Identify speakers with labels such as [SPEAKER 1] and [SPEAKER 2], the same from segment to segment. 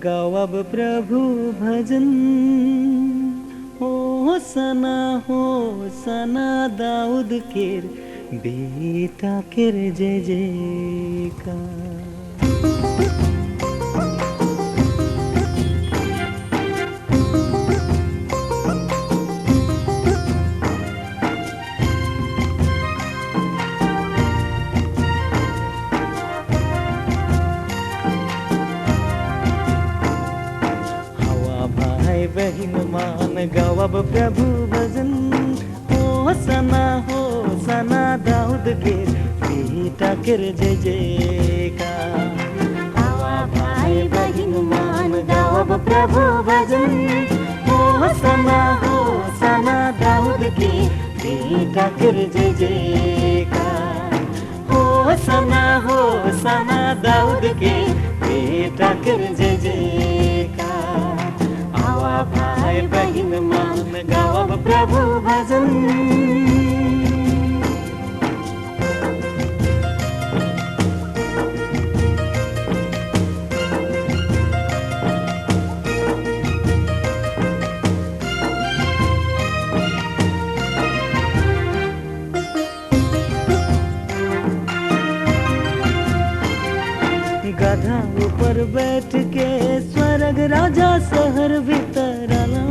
[SPEAKER 1] गाओ अब प्रभु भजन, हो सना दाऊद केर बेटा केर जय जयकार। बहिन मान गाओ अब प्रभु भजन, हो सना दाऊद के बेटा केर जय जयकार।
[SPEAKER 2] हवा भाई बहिन मान गाओ अब प्रभु भजन, हो सना दाऊद के बेटा केर जय जयकार।
[SPEAKER 1] हो सना दाऊद के बेटा केर जय जयकार। भाई बहिन मान गाओ अब प्रभु भजन। गधा ऊपर बैठ के स्वर्ग राजा शहर भीतर आला।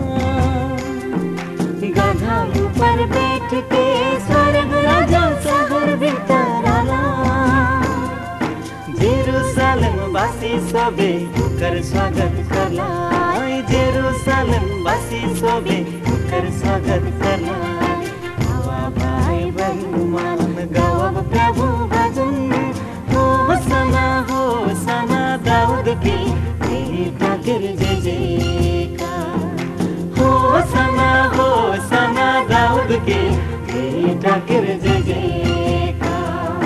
[SPEAKER 2] गधा ऊपर बैठ के स्वर्ग राजा शहर भीतर आला।
[SPEAKER 1] जेरूशलेम वासी सबे ओकर स्वागत करला। जेरूशलेम वासी सबे ओकर स्वागत करला।
[SPEAKER 2] हवा भाई बहिन मान
[SPEAKER 1] गाओ अब प्रभु भजन, हो सना दाऊद के बेटा केर जय जयकार। हो सना दाऊद के बेटा केर जय जयकार।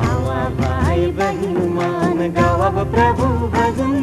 [SPEAKER 2] हवा भाई बहिन
[SPEAKER 1] मान गाओ अब प्रभु भजन।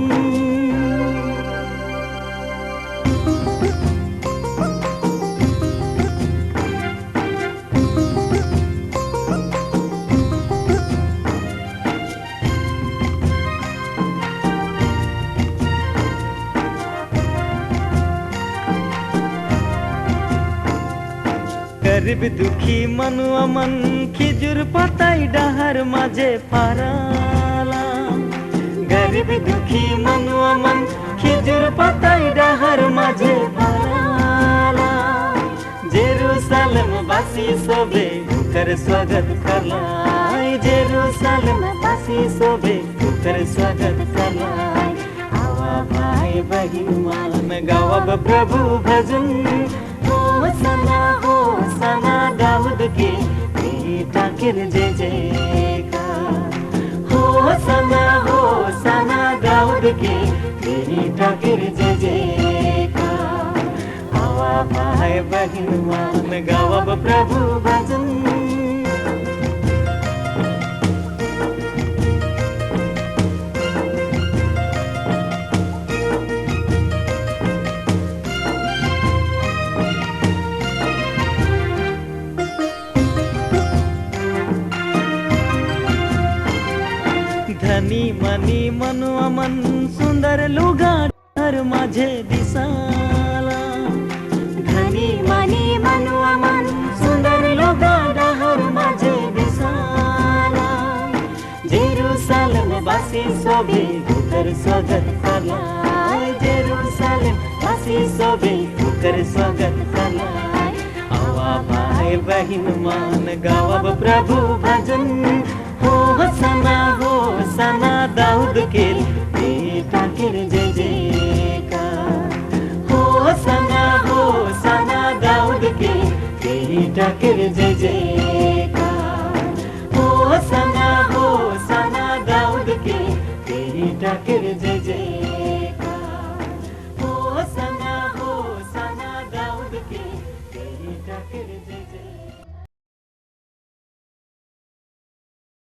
[SPEAKER 1] गरीब दुखी मनुआ मन खिजुर पताई डाहर माझे पाराला। गरीब दुखी मनुआ मन खिजुर पताई डाहर माझे पाराला। जेरूशलेम वासी सबे ओकर स्वागत करला। जेरूशलेम वासी सबे ओकर स्वागत करला। आवा भाई बहिन मान गाओ अब प्रभु भजन, हो सना दाऊद के बेटा केर जय जयकार। हो सना दाऊद के बेटा केर जय जयकार। आवा भाई बहिन मान गाओ अब प्रभु भजन। धनी मनी मनुआ मन सुंदर लुगा घर माझे दिसाला।
[SPEAKER 2] धनी मनी मनुआ मन सुंदर लुगा डहर माझे दिसाला।
[SPEAKER 1] जेरूशलेम वासी सबे ओकर स्वागत करला। जेरूशलेम वासी सबे ओकर स्वागत करला। आवा भाई बहिन मान गाओ अब प्रभु भजन, हो सना दाऊद केर बेटा केर जय जयकार। हो सना दाऊद के बेटा केर जय जयकार। हो सना दाऊद के बेटा केर जय जयकार। राजा फिर जे